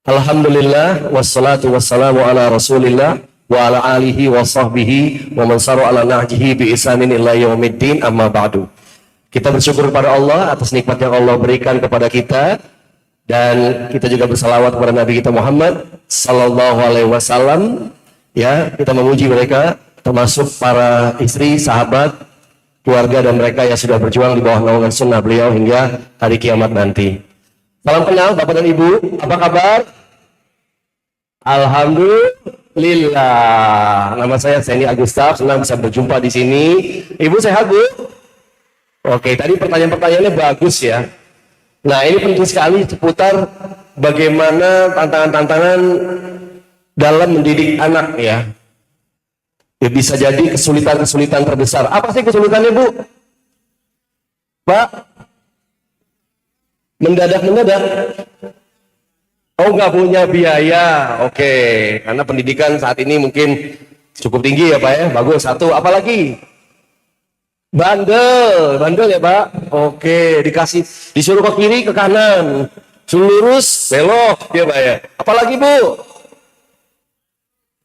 Alhamdulillah wassalatu wassalamu ala Rasulillah wa ala alihi wa sahbihi wa man saru ala nahjihi bi ihsanin ila yaumiddin, amma ba'du. Kita bersyukur kepada Allah atas nikmat yang Allah berikan kepada kita, dan kita juga bersalawat kepada Nabi kita Muhammad sallallahu alaihi wasallam. Ya, kita memuji mereka, termasuk para istri, sahabat, keluarga dan mereka yang sudah berjuang di bawah naungan sunnah beliau hingga hari kiamat nanti. Salam kenal Bapak dan Ibu, apa kabar? Alhamdulillah. Nama saya Seni Agustaf, senang bisa berjumpa di sini. Ibu sehat, Bu? Oke, tadi pertanyaan-pertanyaannya bagus ya. Nah, ini penting sekali seputar bagaimana tantangan-tantangan dalam mendidik anak ya. Bisa jadi kesulitan-kesulitan terbesar. Apa sih kesulitannya, Bu? Pak? Mendadak-mendadak. Oh, nggak punya biaya. Oke, karena pendidikan saat ini mungkin cukup tinggi ya Pak ya. Bagus, satu. Apalagi? Bandel ya Pak. Oke, disuruh ke kiri, ke kanan. Suruh lurus, belok ya Pak ya. Apalagi Bu?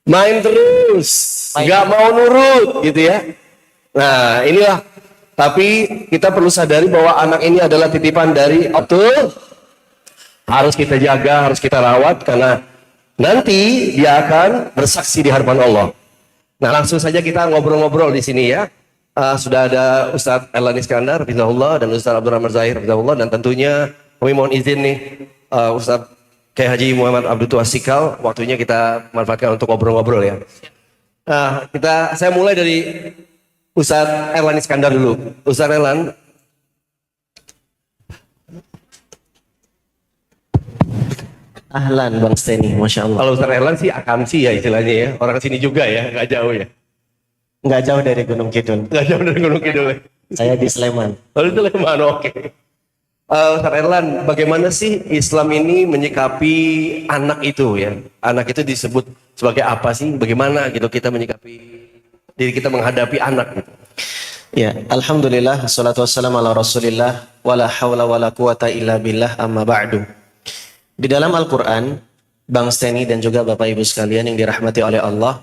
Main terus. Nggak mau nurut gitu ya. Nah, inilah. Tapi kita perlu sadari bahwa anak ini adalah titipan dari Allah. Harus kita jaga, harus kita rawat, karena nanti dia akan bersaksi di hadapan Allah. Nah, langsung saja kita ngobrol-ngobrol di sini ya. Sudah ada Ustadz Erlan Iskandar, Hafizahullah, dan Ustadz Abdurrahman Zahir, Hafizahullah, dan tentunya kami mohon izin nih, Ustadz Kiai Haji Muhammad Abdul Tuasikal, waktunya kita manfaatkan untuk ngobrol-ngobrol ya. Nah, saya mulai dari Ustadz Erlan Iskandar dulu. Ustadz Erlan, Ahlan Bang Steny, Masya Allah. kalau Ustadz Erlan sih akamsi ya istilahnya ya. Orang sini juga ya, nggak jauh ya. Nggak jauh dari Gunung Kidul. Nggak jauh dari Gunung Kidul ya. Saya di Sleman. Lalu itu Sleman, oke. Ustadz Erlan, bagaimana sih Islam ini menyikapi anak itu ya? Anak itu disebut sebagai apa sih? Bagaimana gitu kita menyikapi diri kita menghadapi anak gitu? Ya, Alhamdulillah, assalatu wassalamu ala Rasulillah, wala hawla wala quwata illa billah, amma ba'du. Di dalam Al-Quran, Bang Steny dan juga Bapak Ibu sekalian yang dirahmati oleh Allah,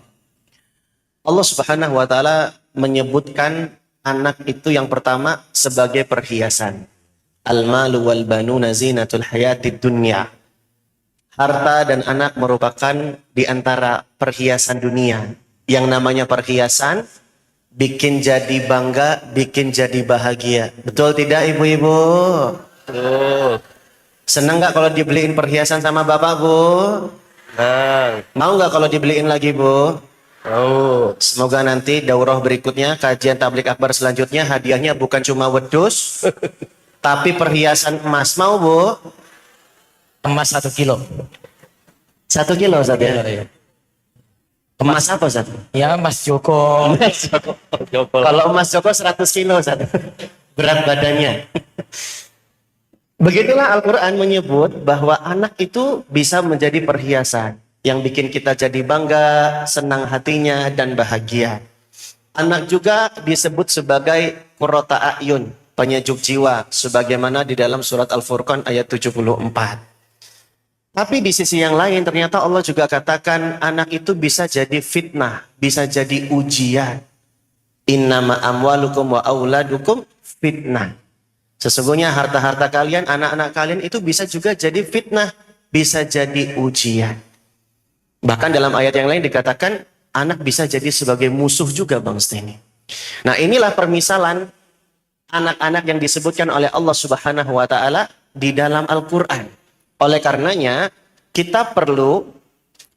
Allah Subhanahu wa Ta'ala menyebutkan anak itu yang pertama sebagai perhiasan. Al-malu wal banuna zinatul hayatid dunya. Harta dan anak merupakan di antara perhiasan dunia. Yang namanya perhiasan bikin jadi bangga, bikin jadi bahagia. Betul tidak ibu-ibu? Betul. Senang nggak kalau dibeliin perhiasan sama bapak, Bu? Nah, Mau nggak kalau dibeliin lagi, Bu? oh, Semoga nanti daurah berikutnya, kajian tablik akbar selanjutnya, hadiahnya bukan cuma wedus, tapi perhiasan emas. Mau, Bu? Emas 1 kilo. 1 kilo, Ustaz ya? Iya. Emas apa, Ustaz? Ya, Mas Joko. Kalau emas Joko 100 kilo, Ustaz. Berat badannya. Begitulah Al-Quran menyebut bahwa anak itu bisa menjadi perhiasan yang bikin kita jadi bangga, senang hatinya, dan bahagia. Anak juga disebut sebagai qurrata a'yun, penyejuk jiwa, sebagaimana di dalam surat Al-Furqan ayat 74. Tapi di sisi yang lain ternyata Allah juga katakan anak itu bisa jadi fitnah, bisa jadi ujian. Innama amwalukum wa auladukum fitnah. Sesungguhnya harta-harta kalian, anak-anak kalian itu bisa juga jadi fitnah, bisa jadi ujian. Bahkan dalam ayat yang lain dikatakan anak bisa jadi sebagai musuh juga, Bang Steny. Nah, inilah permisalan anak-anak yang disebutkan oleh Allah Subhanahu wa Ta'ala di dalam Al-Quran. Oleh karenanya, kita perlu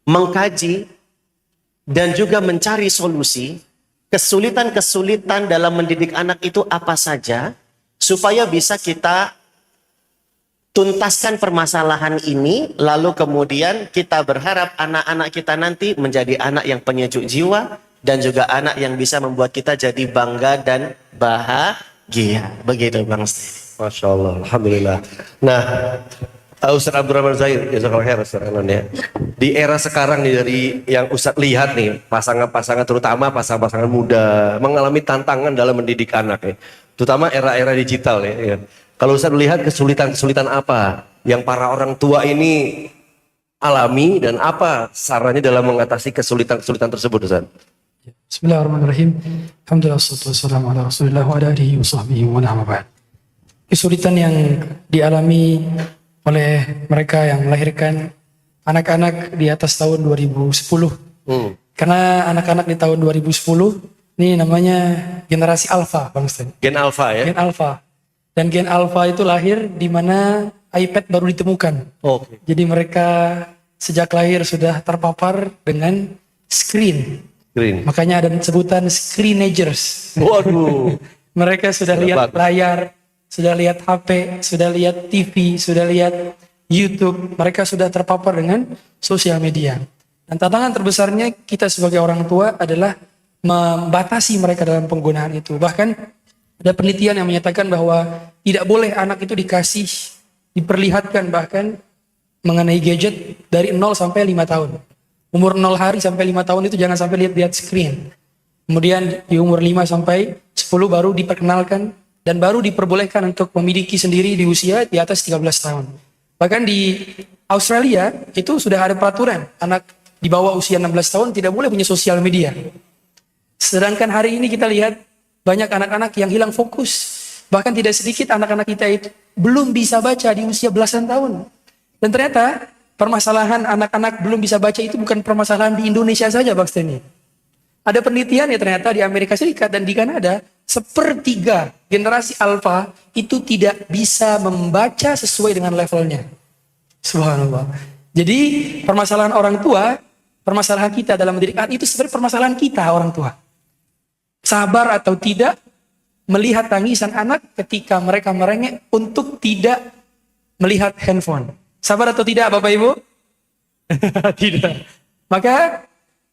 mengkaji dan juga mencari solusi kesulitan-kesulitan dalam mendidik anak itu apa saja, supaya bisa kita tuntaskan permasalahan ini, lalu kemudian kita berharap anak-anak kita nanti menjadi anak yang penyejuk jiwa, dan juga anak yang bisa membuat kita jadi bangga dan bahagia. Begitu Bang Steny. Masya Allah, Alhamdulillah. Nah, Ustadz Abdurrahman Zahir, jazakallahu khairan Ustadz Erlan ya. Di era sekarang nih, dari yang Ustadz lihat nih, pasangan-pasangan terutama pasangan-pasangan muda mengalami tantangan dalam mendidik anak ya. Terutama era-era digital ya. Kalau Ustadz lihat kesulitan-kesulitan apa yang para orang tua ini alami dan apa sarannya dalam mengatasi kesulitan-kesulitan tersebut, Ustaz? Bismillahirrahmanirrahim. Alhamdulillah wassalatu wassalamu ala Rasulillah wa ala alihi wa sahbihi wa man ba'd. Kesulitan yang dialami oleh mereka yang melahirkan anak-anak di atas tahun 2010. Karena anak-anak di tahun 2010 ini namanya generasi alfa, Bang Stan. Gen alfa ya? Gen alfa. Dan gen alfa itu lahir di mana iPad baru ditemukan. Oke. Jadi mereka sejak lahir sudah terpapar dengan screen. Green. Makanya ada sebutan screenagers. Waduh. Mereka sudah lihat bagus. layar, sudah lihat HP, sudah lihat TV, sudah lihat YouTube. Mereka sudah terpapar dengan sosial media. Dan tantangan terbesarnya kita sebagai orang tua adalah membatasi mereka dalam penggunaan itu. Bahkan ada penelitian yang menyatakan bahwa tidak boleh anak itu diperlihatkan bahkan mengenai gadget dari 0 sampai 5 tahun. Umur 0 hari sampai 5 tahun itu jangan sampai lihat screen. Kemudian di umur 5 sampai 10 baru diperkenalkan dan baru diperbolehkan untuk memiliki sendiri di usia di atas 13 tahun. Bahkan di Australia itu sudah ada peraturan anak di bawah usia 16 tahun tidak boleh punya sosial media. Sedangkan hari ini kita lihat banyak anak-anak yang hilang fokus. Bahkan tidak sedikit anak-anak kita itu belum bisa baca di usia belasan tahun. Dan ternyata permasalahan anak-anak belum bisa baca itu bukan permasalahan di Indonesia saja, Bang Steny. Ada penelitian ya ternyata di Amerika Serikat dan di Kanada, 1/3 generasi alfa itu tidak bisa membaca sesuai dengan levelnya. Subhanallah. Jadi permasalahan orang tua, permasalahan kita dalam mendidik anak itu sebenarnya permasalahan kita orang tua. Sabar atau tidak melihat tangisan anak ketika mereka merengek untuk tidak melihat handphone. Sabar atau tidak Bapak Ibu? Tidak. Maka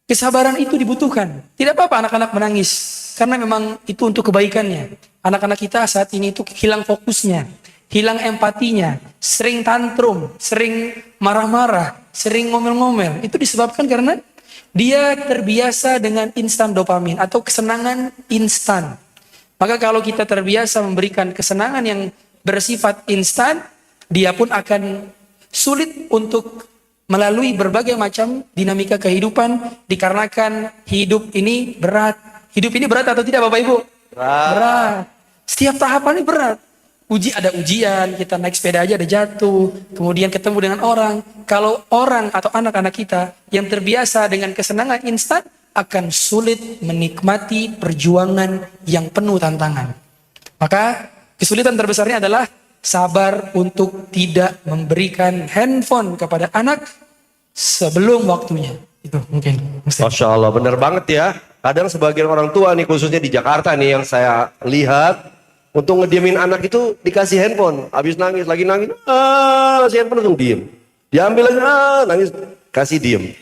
kesabaran itu dibutuhkan. Tidak apa-apa anak-anak menangis. Karena memang itu untuk kebaikannya. Anak-anak kita saat ini itu hilang fokusnya. Hilang empatinya. Sering tantrum. Sering marah-marah. Sering ngomel-ngomel. Itu disebabkan karena dia terbiasa dengan instan dopamin. Atau kesenangan instan. Maka kalau kita terbiasa memberikan kesenangan yang bersifat instan. Dia pun akan sulit untuk melalui berbagai macam dinamika kehidupan dikarenakan hidup ini berat. Hidup ini berat atau tidak Bapak Ibu? Berat. Setiap tahapan ini berat. Ada ujian, kita naik sepeda aja ada jatuh, kemudian ketemu dengan orang. Kalau orang atau anak-anak kita yang terbiasa dengan kesenangan instan akan sulit menikmati perjuangan yang penuh tantangan. Maka kesulitan terbesarnya adalah sabar untuk tidak memberikan handphone kepada anak sebelum waktunya. Itu mungkin. Masya Allah, benar banget ya. Kadang sebagian orang tua nih, khususnya di Jakarta nih yang saya lihat, untuk ngediemin anak itu dikasih handphone. Habis nangis, lagi nangis, kasih handphone langsung diem. Diambil lagi, nangis, kasih diem.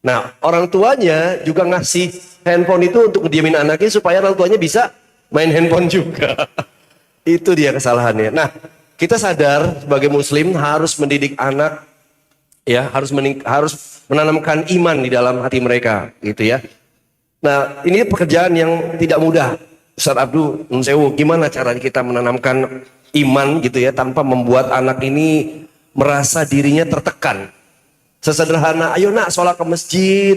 Nah, orang tuanya juga ngasih handphone itu untuk ngediemin anaknya supaya orang tuanya bisa main handphone juga. Itu dia kesalahannya. Nah, kita sadar sebagai muslim harus mendidik anak, ya, harus menanamkan iman di dalam hati mereka, gitu ya. Nah, ini pekerjaan yang tidak mudah. Ustaz Abdul, Nunsewu, gimana cara kita menanamkan iman gitu ya, tanpa membuat anak ini merasa dirinya tertekan. Sesederhana, ayo nak sholat ke masjid,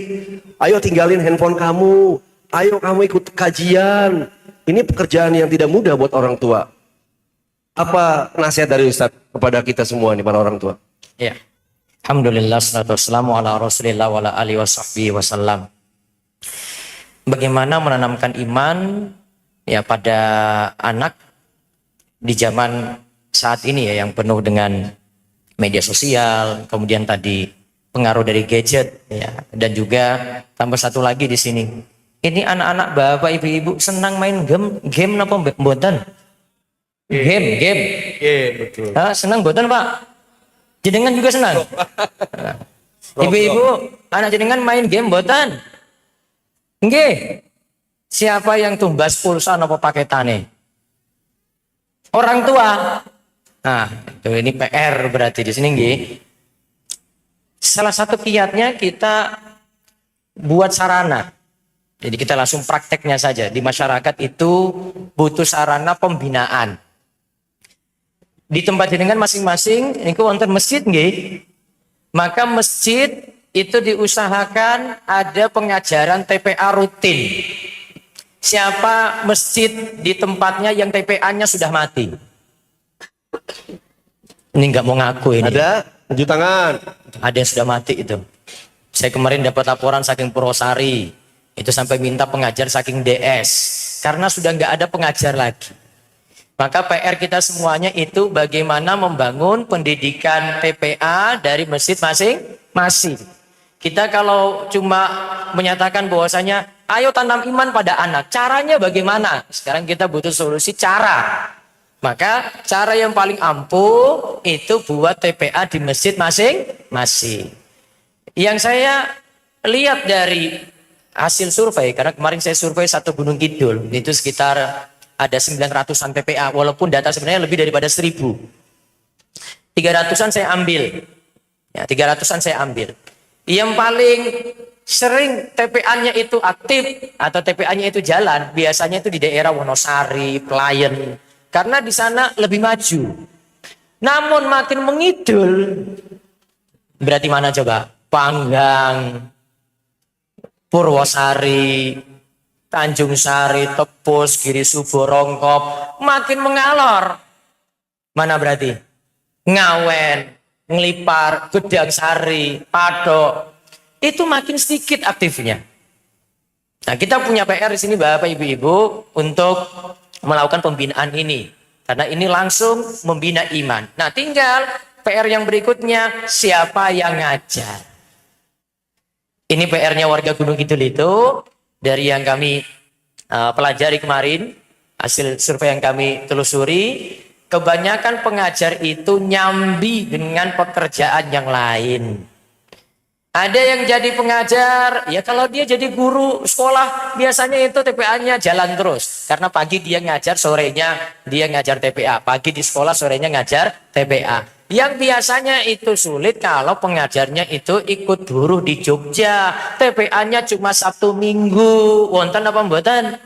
ayo tinggalin handphone kamu, ayo kamu ikut kajian. Ini pekerjaan yang tidak mudah buat orang tua. Apa nasihat dari Ustaz kepada kita semua nih para orang tua? Ya. Alhamdulillah salatu wassalamu ala Rasulillah wa ala alihi wasallam. Bagaimana menanamkan iman ya pada anak di zaman saat ini ya yang penuh dengan media sosial, kemudian tadi pengaruh dari gadget ya, dan juga tambah satu lagi di sini. Ini anak-anak bapak ibu-ibu senang main game apa mboten? Game. Betul. Senang mboten Pak? Jenengan juga senang. Ibu-ibu, anak jenengan main game mboten? Nggih. Siapa yang tumbas pulsa napa paketane? Orang tua. Nah, ini PR berarti di sini nggih. Salah satu kiatnya kita buat sarana. Jadi kita langsung prakteknya saja. Di masyarakat itu butuh sarana pembinaan. Di tempat jenengan masing-masing, ini wonten masjid nggih. Maka masjid itu diusahakan ada pengajaran TPA rutin. Siapa masjid di tempatnya yang TPA-nya sudah mati? Ini nggak mau ngaku ini. Ada? Tunjuk tangan. Ada yang sudah mati itu. Saya kemarin dapat laporan saking Purwosari. Itu sampai minta pengajar saking DS. Karena sudah nggak ada pengajar lagi. Maka PR kita semuanya itu bagaimana membangun pendidikan TPA dari masjid masing-masing. Kita kalau cuma menyatakan bahwasanya ayo tanam iman pada anak, caranya bagaimana? Sekarang kita butuh solusi cara. Maka cara yang paling ampuh itu buat TPA di masjid masing-masing. Yang saya lihat dari hasil survei, karena kemarin saya survei satu Gunung Kidul, itu sekitar ada 900-an TPA, walaupun data sebenarnya lebih daripada 1.000. 300-an saya ambil. Ya, 300-an saya ambil. Yang paling sering TPA-nya itu aktif atau TPA-nya itu jalan, biasanya itu di daerah Wonosari, Pelayan. Karena di sana lebih maju. Namun makin mengidul, berarti mana coba? Panggang, Purwosari, Tanjung Sari, Tepus, Giri Subo, Rongkop, makin mengalor. Mana berarti? Ngawen, Ngelipar, Gedang Sari, Padok. Itu makin sedikit aktifnya. Nah, kita punya PR di sini Bapak Ibu-ibu untuk melakukan pembinaan ini. Karena ini langsung membina iman. Nah, tinggal PR yang berikutnya, siapa yang ngajar? Ini PR-nya warga Gunung Kidul itu. Dari yang kami pelajari kemarin, hasil survei yang kami telusuri, kebanyakan pengajar itu nyambi dengan pekerjaan yang lain. Ada yang jadi pengajar, ya kalau dia jadi guru sekolah, biasanya itu TPA-nya jalan terus. Karena pagi dia ngajar, sorenya dia ngajar TPA. Pagi di sekolah, sorenya ngajar TPA. Yang biasanya itu sulit kalau pengajarnya itu ikut buruh di Jogja. TPA-nya cuma Sabtu Minggu. Wonten apa mboten?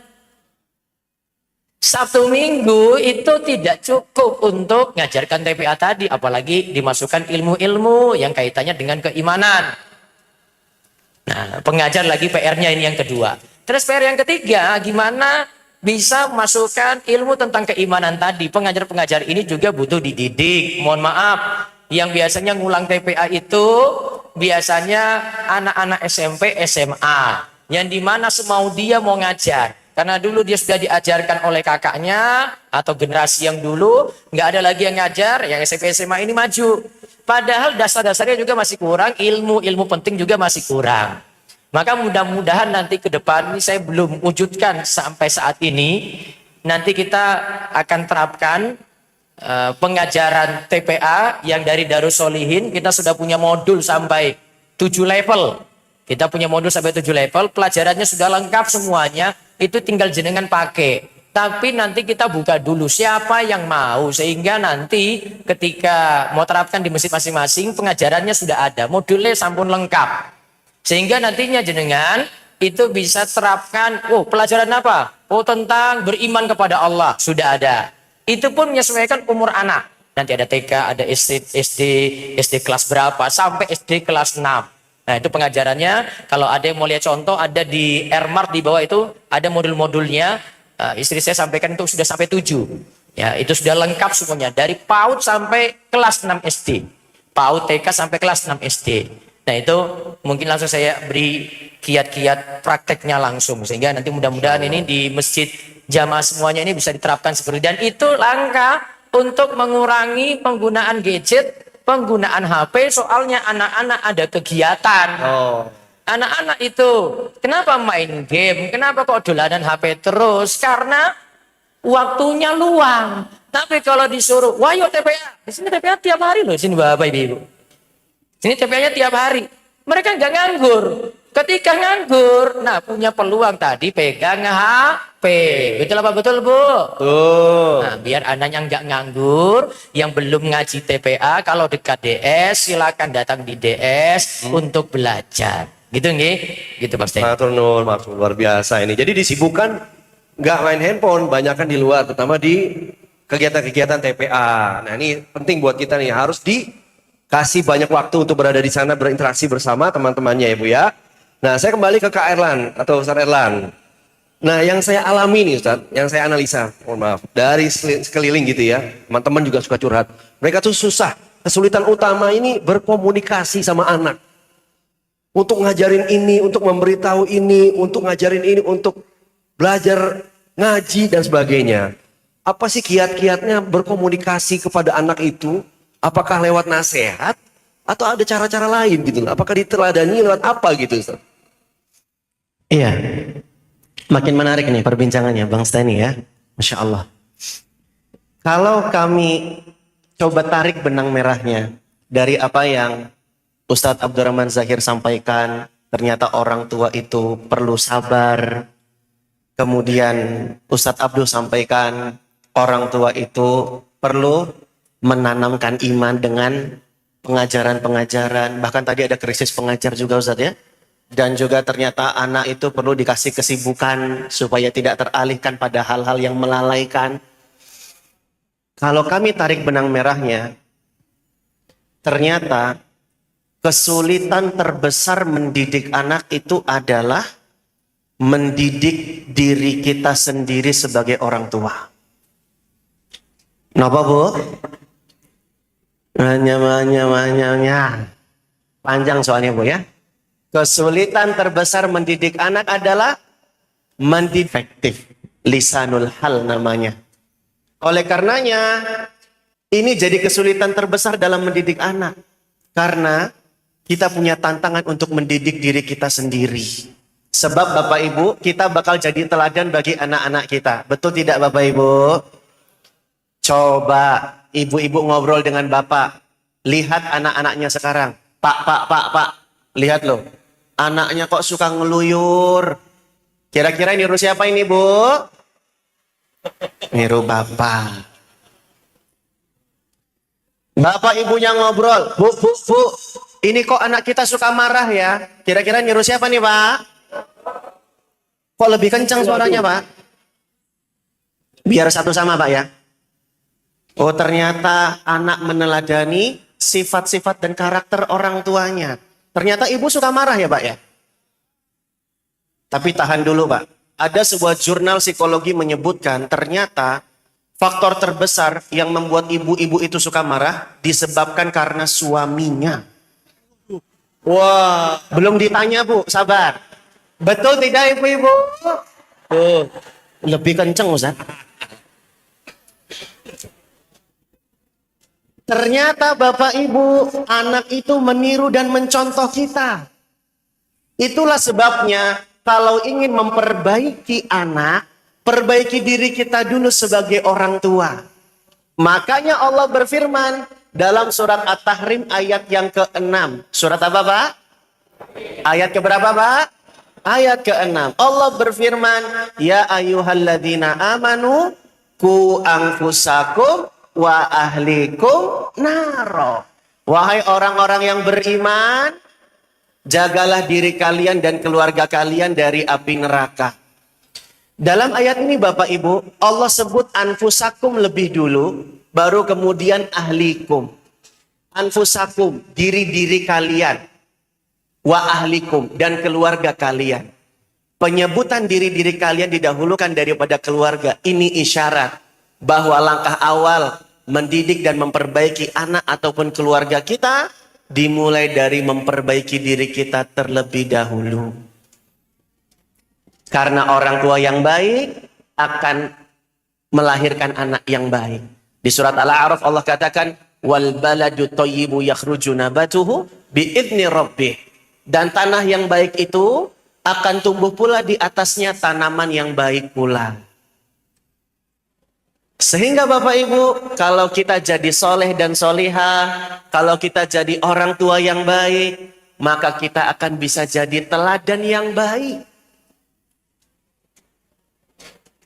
Sabtu Minggu itu tidak cukup untuk ngajarkan TPA tadi. Apalagi dimasukkan ilmu-ilmu yang kaitannya dengan keimanan. Nah, pengajar lagi PR-nya ini yang kedua. Terus PR yang ketiga, gimana bisa masukkan ilmu tentang keimanan tadi. Pengajar-pengajar ini juga butuh dididik. Mohon maaf, yang biasanya ngulang TPA itu biasanya anak-anak SMP, SMA. Yang dimana semau dia mau ngajar. Karena dulu dia sudah diajarkan oleh kakaknya atau generasi yang dulu. Nggak ada lagi yang ngajar, yang SMP, SMA ini maju. Padahal dasar-dasarnya juga masih kurang, ilmu-ilmu penting juga masih kurang. Maka mudah-mudahan nanti ke depan, ini saya belum wujudkan sampai saat ini, nanti kita akan terapkan pengajaran TPA yang dari Darus Solihin. Kita sudah punya modul sampai 7 level. Kita punya modul sampai 7 level, pelajarannya sudah lengkap semuanya, itu tinggal jenengan pakai. Tapi nanti kita buka dulu siapa yang mau, sehingga nanti ketika mau terapkan di masjid masing-masing, pengajarannya sudah ada, modulnya sampun lengkap. Sehingga nantinya jenengan itu bisa terapkan, oh pelajaran apa? Oh tentang beriman kepada Allah, sudah ada. Itu pun menyesuaikan umur anak. Nanti ada TK, ada SD kelas berapa, sampai SD kelas 6. Nah itu pengajarannya, kalau ada yang mau lihat contoh, ada di Airmart di bawah itu, ada modul-modulnya. Istri saya sampaikan itu sudah sampai 7. Ya, itu sudah lengkap semuanya. Dari PAUD sampai kelas 6 SD. PAUD TK sampai kelas 6 SD. Nah itu mungkin langsung saya beri kiat-kiat prakteknya langsung. Sehingga nanti mudah-mudahan ini di masjid jamaah semuanya ini bisa diterapkan seperti itu. Dan itu langkah untuk mengurangi penggunaan gadget, penggunaan HP. Soalnya anak-anak ada kegiatan. Anak-anak itu kenapa main game? Kenapa kok dolanan HP terus? Karena waktunya luang. Tapi kalau disuruh, wah yuk TPA. Di sini TPA tiap hari loh, sini Bapak Ibu. Sini TPA-nya tiap hari. Mereka nggak nganggur. Ketika nganggur, nah punya peluang tadi pegang HP. Betul apa betul Bu? Tuh. Nah, biar anaknya nggak nganggur, yang belum ngaji TPA, kalau dekat DS silakan datang di DS untuk belajar. Gitu nggih? Gitu Pak Steng. Matur nuwun, luar biasa ini. Jadi disibukkan nggak main handphone, banyakkan di luar, terutama di kegiatan-kegiatan TPA. Nah ini penting buat kita nih, harus kasih banyak waktu untuk berada di sana berinteraksi bersama teman-temannya ya Bu ya. Nah, saya kembali ke Kak Erlan atau Ustaz Erlan. Nah, yang saya alami nih Ustaz, yang saya analisa, mohon maaf, dari sekeliling gitu ya, teman-teman juga suka curhat. Mereka tuh susah, kesulitan utama ini berkomunikasi sama anak. Untuk ngajarin ini, untuk memberitahu ini, untuk ngajarin ini, untuk belajar ngaji dan sebagainya. Apa sih kiat-kiatnya berkomunikasi kepada anak itu? Apakah lewat nasihat atau ada cara-cara lain gitu? Apakah diteladani lewat apa gitu Ustaz? Iya. Makin menarik nih perbincangannya Bang Stani ya. Masya Allah. Kalau kami coba tarik benang merahnya dari apa yang Ustadz Abdurrahman Zahir sampaikan, ternyata orang tua itu perlu sabar. Kemudian Ustadz Abdul sampaikan orang tua itu perlu menanamkan iman dengan pengajaran-pengajaran. Bahkan tadi ada krisis pengajar juga Ustadz ya. Dan juga ternyata anak itu perlu dikasih kesibukan supaya tidak teralihkan pada hal-hal yang melalaikan. Kalau kami tarik benang merahnya, ternyata kesulitan terbesar mendidik anak itu adalah mendidik diri kita sendiri sebagai orang tua. Kenapa Bu? Panjang soalnya Bu ya. Kesulitan terbesar mendidik anak adalah mendifektif. Lisanul hal namanya. Oleh karenanya, ini jadi kesulitan terbesar dalam mendidik anak. Karena kita punya tantangan untuk mendidik diri kita sendiri. Sebab Bapak Ibu, kita bakal jadi teladan bagi anak-anak kita. Betul tidak Bapak Ibu? Coba ibu-ibu ngobrol dengan Bapak. Lihat anak-anaknya sekarang. Pak. Lihat loh. Anaknya kok suka ngeluyur. Kira-kira niru siapa ini Bu? Niru Bapak. Bapak ibunya ngobrol. Bu. Ini kok anak kita suka marah ya? Kira-kira niru siapa nih Pak? Kok lebih kencang suaranya Pak? Biar satu sama Pak ya. Oh ternyata anak meneladani sifat-sifat dan karakter orang tuanya. Ternyata ibu suka marah ya Pak ya. Tapi tahan dulu Pak. Ada sebuah jurnal psikologi menyebutkan ternyata faktor terbesar yang membuat ibu-ibu itu suka marah disebabkan karena suaminya. Wah, belum ditanya Bu, sabar. Betul tidak ibu-ibu? Tuh, lebih kenceng Ustaz. Ternyata Bapak Ibu, anak itu meniru dan mencontoh kita. Itulah sebabnya kalau ingin memperbaiki anak, perbaiki diri kita dulu sebagai orang tua. Makanya Allah berfirman dalam surat At-Tahrim ayat yang ke-6. Surat apa Pak? Ayat keberapa Pak? Ayat ke-6. Allah berfirman, ya ayyuhalladzina amanu ku anfusakum wa ahlikum naro. Wahai orang-orang yang beriman, jagalah diri kalian dan keluarga kalian dari api neraka. Dalam ayat ini Bapak Ibu, Allah sebut anfusakum lebih dulu, baru kemudian ahlikum. Anfusakum, diri-diri kalian. Wa ahlikum, dan keluarga kalian. Penyebutan diri-diri kalian didahulukan daripada keluarga. Ini isyarat bahwa langkah awal mendidik dan memperbaiki anak ataupun keluarga kita dimulai dari memperbaiki diri kita terlebih dahulu. Karena orang tua yang baik akan melahirkan anak yang baik. Di surat Al-A'raf Allah katakan, wal baladu thayyibu yakhruju nabatuhu biidzni rabbih. Dan tanah yang baik itu akan tumbuh pula di atasnya tanaman yang baik pula. Sehingga Bapak Ibu, kalau kita jadi soleh dan solihah, kalau kita jadi orang tua yang baik, maka kita akan bisa jadi teladan yang baik.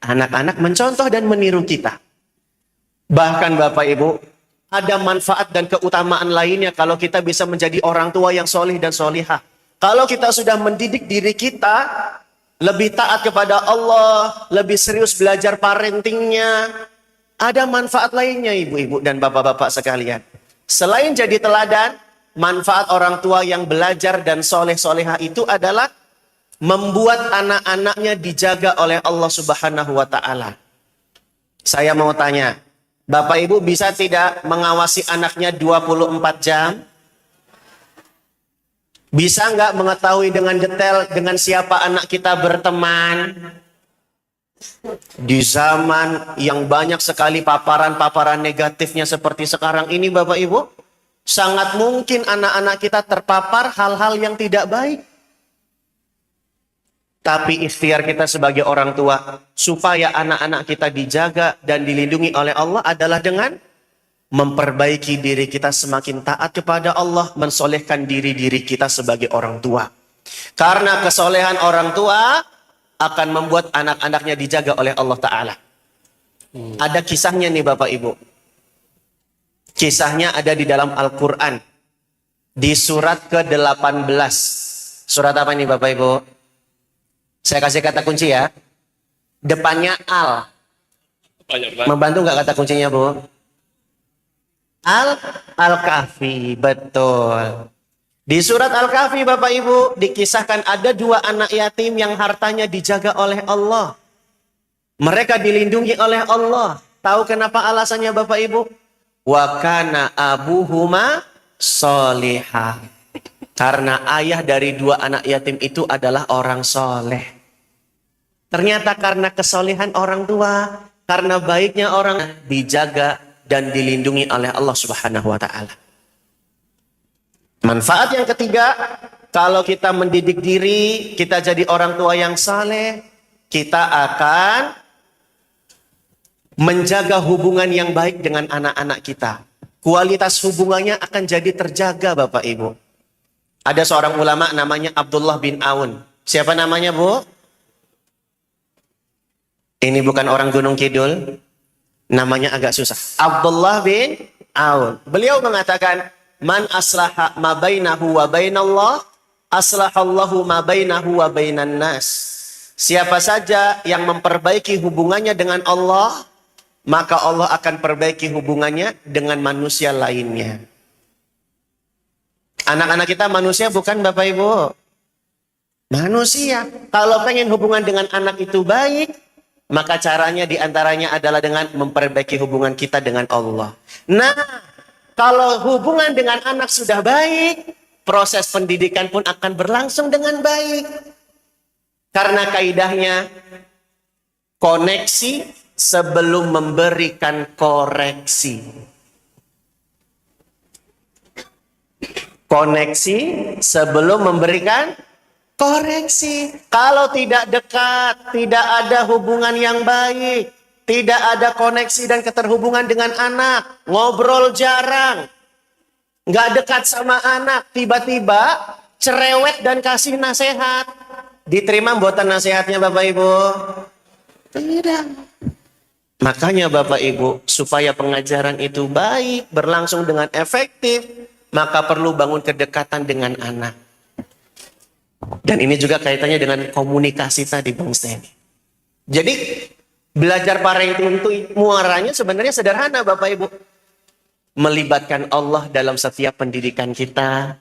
Anak-anak mencontoh dan meniru kita. Bahkan Bapak Ibu, ada manfaat dan keutamaan lainnya kalau kita bisa menjadi orang tua yang solih dan solihah. Kalau kita sudah mendidik diri kita, lebih taat kepada Allah, lebih serius belajar parentingnya, ada manfaat lainnya ibu-ibu dan bapak-bapak sekalian. Selain jadi teladan, manfaat orang tua yang belajar dan soleh-solehah itu adalah membuat anak-anaknya dijaga oleh Allah Subhanahu wa Ta'ala. Saya mau tanya, Bapak Ibu bisa tidak mengawasi anaknya 24 jam? Bisa nggak mengetahui dengan detail dengan siapa anak kita berteman? Di zaman yang banyak sekali paparan-paparan negatifnya seperti sekarang ini Bapak Ibu, sangat mungkin anak-anak kita terpapar hal-hal yang tidak baik. Tapi ikhtiar kita sebagai orang tua supaya anak-anak kita dijaga dan dilindungi oleh Allah adalah dengan memperbaiki diri kita semakin taat kepada Allah, mensolehkan diri-diri kita sebagai orang tua. Karena kesolehan orang tua akan membuat anak-anaknya dijaga oleh Allah Ta'ala. Ada kisahnya nih Bapak Ibu. Kisahnya ada di dalam Al-Quran. Di surat ke-18. Surat apa nih Bapak Ibu? Saya kasih kata kunci ya. Depannya al. Membantu nggak kata kuncinya Bu? Al-Kahfi, betul. Di surat Al-Kahfi Bapak Ibu dikisahkan ada dua anak yatim yang hartanya dijaga oleh Allah. Mereka dilindungi oleh Allah. Tahu kenapa alasannya Bapak Ibu? Wa kana abuhuma solihah. Karena ayah dari dua anak yatim itu adalah orang soleh. Ternyata karena kesolehan orang tua, karena baiknya orang dijaga dan dilindungi oleh Allah Subhanahu wa Ta'ala. Manfaat yang ketiga, kalau kita mendidik diri, kita jadi orang tua yang saleh, kita akan menjaga hubungan yang baik dengan anak-anak kita. Kualitas hubungannya akan jadi terjaga Bapak Ibu. Ada seorang ulama namanya Abdullah bin Aun. Siapa namanya Bu? Ini bukan orang Gunung Kidul. Namanya agak susah. Abdullah bin Aun. Beliau mengatakan, man aslaha ma bainahu wa bainallah, aslahallahu ma bainahu wa bainan nas. Siapa saja yang memperbaiki hubungannya dengan Allah, maka Allah akan perbaiki hubungannya dengan manusia lainnya. Anak-anak kita manusia bukan Bapak Ibu? Manusia. Kalau pengen hubungan dengan anak itu baik, maka caranya diantaranya adalah dengan memperbaiki hubungan kita dengan Allah. Nah, kalau hubungan dengan anak sudah baik, proses pendidikan pun akan berlangsung dengan baik. Karena kaidahnya, koneksi sebelum memberikan koreksi. Koneksi sebelum memberikan koreksi. Kalau tidak dekat, tidak ada hubungan yang baik, tidak ada koneksi dan keterhubungan dengan anak, ngobrol jarang, nggak dekat sama anak, tiba-tiba cerewet dan kasih nasihat. Diterima buatan nasihatnya Bapak Ibu? Tidak. Makanya Bapak Ibu, supaya pengajaran itu baik, berlangsung dengan efektif, maka perlu bangun kedekatan dengan anak. Dan ini juga kaitannya dengan komunikasi tadi Bang Steny. Jadi belajar parenting itu muaranya sebenarnya sederhana Bapak Ibu. Melibatkan Allah dalam setiap pendidikan kita,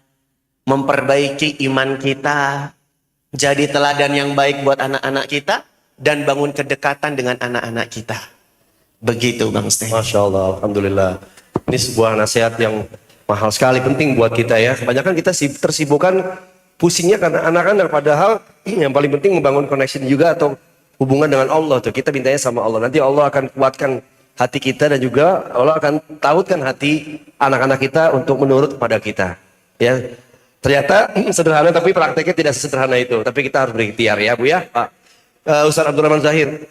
memperbaiki iman kita, jadi teladan yang baik buat anak-anak kita, dan bangun kedekatan dengan anak-anak kita. Begitu Bang Steny. Masya Allah, Alhamdulillah. Ini sebuah nasihat yang mahal sekali, penting buat kita ya. Kebanyakan kita tersibukkan pusingnya karena anak-anak, padahal yang paling penting membangun koneksi juga atau hubungan dengan Allah tuh. Kita mintanya sama Allah. Nanti Allah akan kuatkan hati kita dan juga Allah akan tautkan hati anak-anak kita untuk menurut kepada kita. Ya, ternyata sederhana tapi prakteknya tidak sesederhana itu. Tapi kita harus berikhtiar ya Bu ya. Pak Ustaz Abdurrahman Zahir.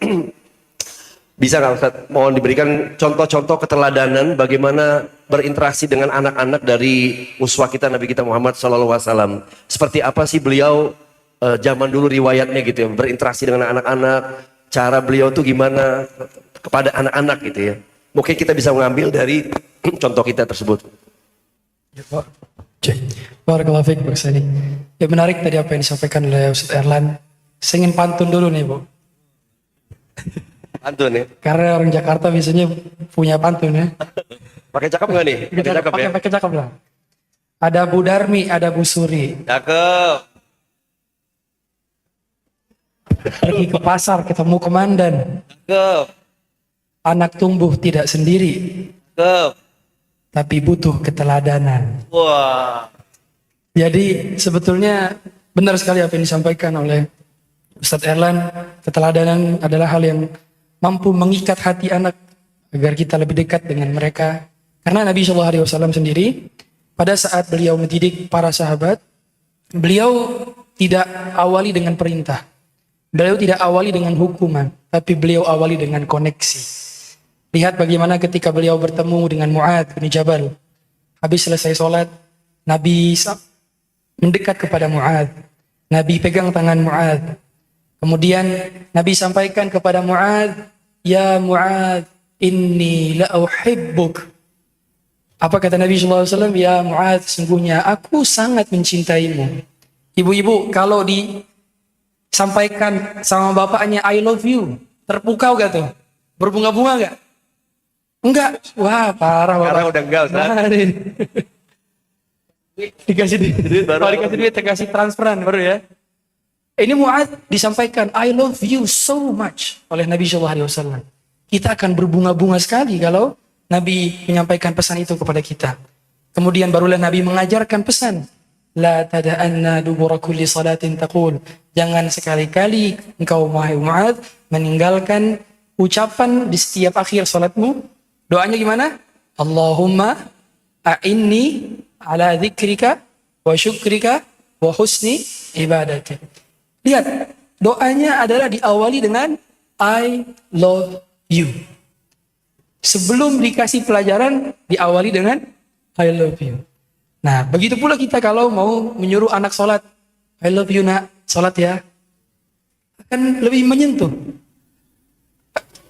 Bisa nggak Ustaz, mohon diberikan contoh-contoh keteladanan bagaimana berinteraksi dengan anak-anak dari uswah kita Nabi kita Muhammad SAW. Seperti apa sih beliau zaman dulu riwayatnya gitu ya, berinteraksi dengan anak-anak, cara beliau tuh gimana kepada anak-anak gitu ya. Mungkin kita bisa mengambil dari contoh kita tersebut. Ya Pak. Cek. Barakallahu fiik Pak Steny. Ya menarik tadi apa yang disampaikan oleh Ustaz Erlan. Saya ingin pantun dulu nih Bu. Pantun ya. Karena orang Jakarta biasanya punya pantun ya. Pakai cakep nggak nih? Pakai cakep ya? Pakai cakep lah. Ada Bu Darmi, ada Bu Suri. Cakep. Pergi ke pasar, ketemu komandan. Cakep. Anak tumbuh tidak sendiri, Cakep. tapi butuh keteladanan. Wah. Jadi sebetulnya benar sekali apa yang disampaikan oleh Ustadz Erlan. Keteladanan adalah hal yang mampu mengikat hati anak agar kita lebih dekat dengan mereka. Karena Nabi SAW sendiri pada saat beliau mendidik para sahabat, beliau tidak awali dengan perintah. Beliau tidak awali dengan hukuman, tapi beliau awali dengan koneksi. Lihat bagaimana ketika beliau bertemu dengan Mu'adz bin Jabal. Habis selesai sholat, Nabi mendekat kepada Mu'adz. Nabi pegang tangan Mu'adz. Kemudian Nabi sampaikan kepada Mu'adz, "Ya Mu'adz, inni la uhibbuk." Apa kata Nabi SAW? "Ya Mu'adz, sungguhnya aku sangat mencintaimu." Ibu-ibu, kalau disampaikan sama bapaknya I love you, terpukau gak tuh? Berbunga-bunga gak? Enggak. Wah, parah bapak. Sekarang udah enggak, Ustaz. Nah, dikasih duit baru. kalau dikasih duit, dikasih transferan baru ya. Ini Mu'adz disampaikan I love you so much oleh Nabi SAW. Kita akan berbunga-bunga sekali kalau Nabi menyampaikan pesan itu kepada kita. Kemudian barulah Nabi mengajarkan pesan, la tada'anna dubura kulli salatin taqul. Jangan sekali-kali engkau wahai Mu'adz meninggalkan ucapan di setiap akhir salatmu. Doanya gimana? Allahumma a'inni ala dzikrika wa syukrika wa husni ibadati. Lihat, doanya adalah diawali dengan I love you. Sebelum dikasih pelajaran, diawali dengan I love you. Nah, begitu pula kita kalau mau menyuruh anak sholat. I love you nak, sholat ya. Akan lebih menyentuh.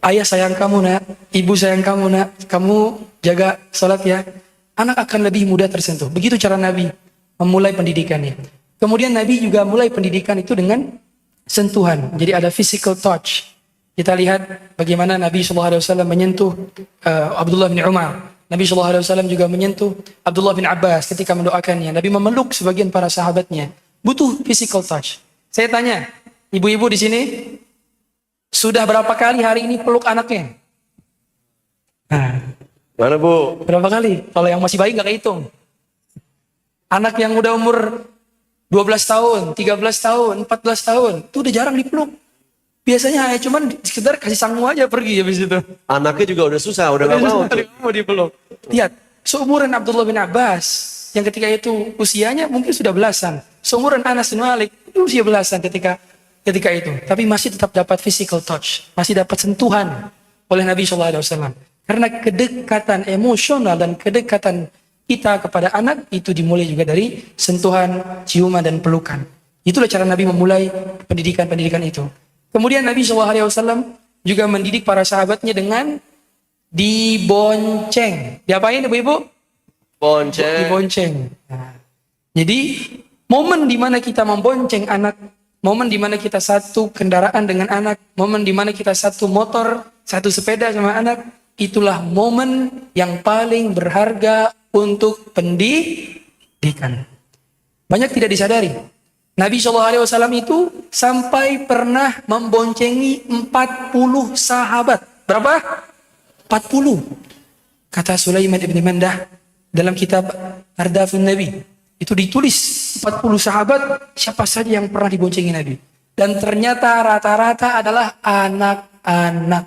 Ayah sayang kamu nak, ibu sayang kamu nak, kamu jaga sholat ya. Anak akan lebih mudah tersentuh. Begitu cara Nabi memulai pendidikannya. Kemudian Nabi juga mulai pendidikan itu dengan sentuhan. Jadi ada physical touch. Kita lihat bagaimana Nabi SAW menyentuh Abdullah bin Umar. Nabi SAW juga menyentuh Abdullah bin Abbas ketika mendoakannya. Nabi memeluk sebagian para sahabatnya. Butuh physical touch. Saya tanya, ibu-ibu di sini, sudah berapa kali hari ini peluk anaknya? Nah, Mana Bu? berapa kali? Kalau yang masih bayi nggak kehitung. Anak yang udah umur 12 tahun, 13 tahun, 14 tahun, itu udah jarang dipeluk. Biasanya cuman sekedar kasih sangu aja pergi habis itu. Anaknya juga udah susah, udah gak mau. Mau dipeluk. Lihat, seumuran Abdullah bin Abbas, yang ketika itu usianya mungkin sudah belasan. Seumuran Anas bin Malik, itu usia belasan ketika itu. Tapi masih tetap dapat physical touch, masih dapat sentuhan oleh Nabi SAW. Karena kedekatan emosional dan kedekatan kita kepada anak itu dimulai juga dari sentuhan, ciuman, dan pelukan. Itulah cara Nabi memulai pendidikan itu. Kemudian Nabi SAW juga mendidik para sahabatnya dengan dibonceng. Diapain ibu-ibu? Bonceng. Dibonceng. Nah, jadi momen di mana kita membonceng anak, momen di mana kita satu kendaraan dengan anak, momen di mana kita satu motor, satu sepeda sama anak, itulah momen yang paling berharga untuk pendidikan. Banyak tidak disadari. Nabi SAW itu sampai pernah memboncengi 40 sahabat. Berapa? 40. Kata Sulaiman ibn Mandah dalam kitab Ardafun Nabi. Itu ditulis 40 sahabat siapa saja yang pernah diboncengi Nabi. Dan ternyata rata-rata adalah anak-anak.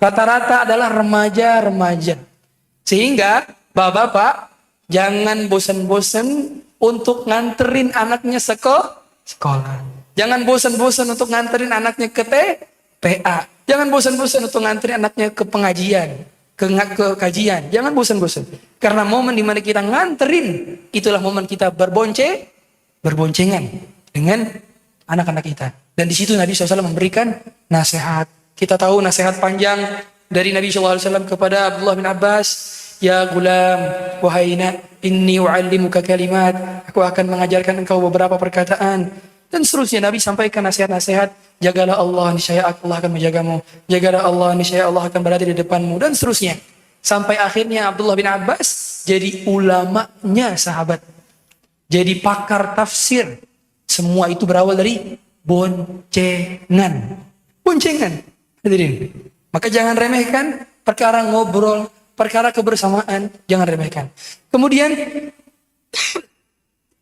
Rata-rata adalah remaja-remaja. Sehingga bapak-bapak jangan bosan-bosan untuk nganterin anaknya sekolah. Jangan bosan-bosan untuk nganterin anaknya ke TPA. Jangan bosan-bosan untuk nganterin anaknya ke pengajian, ke kajian. Jangan bosan-bosan. Karena momen di mana kita nganterin, itulah momen kita berboncengan dengan anak-anak kita. Dan di situ Nabi SAW memberikan nasihat. Kita tahu nasihat panjang dari Nabi SAW kepada Abdullah bin Abbas. Ya gulam, wahai inni u'allimuka kalimat. Aku akan mengajarkan engkau beberapa perkataan. Dan seterusnya Nabi sampaikan nasihat-nasihat. Jagalah Allah, niscaya Allah akan menjagamu. Jagalah Allah, niscaya Allah akan berada di depanmu. Dan seterusnya. Sampai akhirnya Abdullah bin Abbas jadi ulamanya sahabat. Jadi pakar tafsir. Semua itu berawal dari boncengan. Boncengan. Hadirin. Maka jangan remehkan perkara ngobrol, perkara kebersamaan, jangan remehkan. Kemudian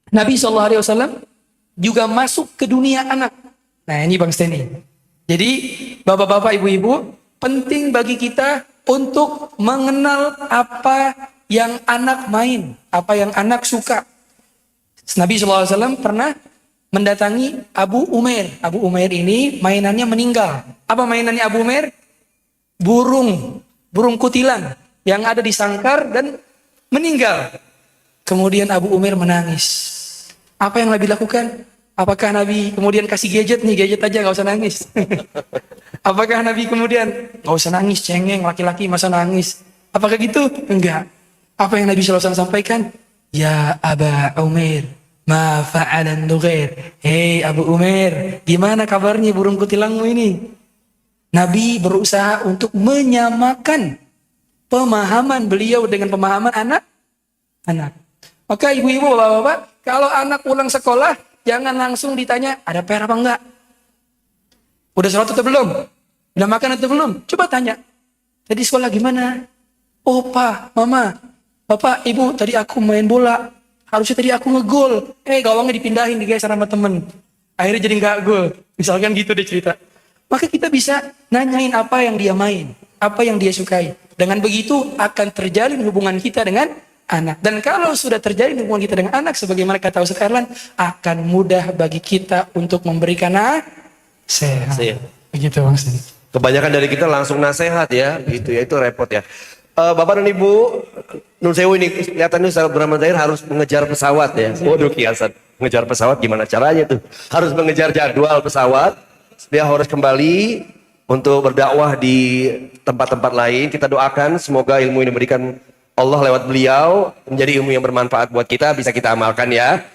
Nabi SAW juga masuk ke dunia anak. Nah ini Bang Steny. Jadi bapak-bapak, ibu-ibu, penting bagi kita untuk mengenal apa yang anak main, apa yang anak suka. Nabi SAW pernah mendatangi Abu Umair. Abu Umair ini mainannya meninggal. Apa mainannya Abu Umair? Burung kutilang yang ada di sangkar dan meninggal. Kemudian Abu Umair menangis. Apa yang Nabi lakukan? Apakah Nabi kemudian kasih gadget nih, gadget aja gak usah nangis? Apakah Nabi kemudian gak usah nangis, cengeng, laki-laki masa nangis? Apakah gitu? Enggak. Apa yang Nabi SAW sampaikan? Ya Aba Umair, ma fa'alan nughair. Hei Abu Umair, gimana kabarnya burung kutilangmu ini? Nabi berusaha untuk menyamakan pemahaman beliau dengan pemahaman anak. Maka ibu-ibu, bapak-bapak, kalau anak pulang sekolah, jangan langsung ditanya, ada PR apa enggak? Udah sholat atau belum? Udah makan atau belum? Coba tanya. Tadi sekolah gimana? Oh, Pak, Mama, Bapak, Ibu, tadi aku main bola. Harusnya tadi aku ngegol. Gawangnya dipindahin, digeser sama temen. Akhirnya jadi nggak gol. Misalkan gitu deh cerita. Maka kita bisa nanyain apa yang dia main, apa yang dia sukai. Dengan begitu akan terjalin hubungan kita dengan anak. Dan kalau sudah terjadi hubungan kita dengan anak, sebagaimana kata Ustaz Erlan, akan mudah bagi kita untuk memberikan nasihat. Begitu Bang Steny. Kebanyakan dari kita langsung nasihat ya, gitu ya, itu repot ya. Bapak dan Ibu, Nun Sewu ini kelihatannya Ustaz Abdurrahman Zahir harus mengejar pesawat ya. Waduh kiasan, mengejar pesawat gimana caranya tuh? Harus mengejar jadwal pesawat, dia harus kembali untuk berdakwah di tempat-tempat lain. Kita doakan semoga ilmu ini diberikan Allah lewat beliau menjadi ilmu yang bermanfaat buat kita, bisa kita amalkan ya.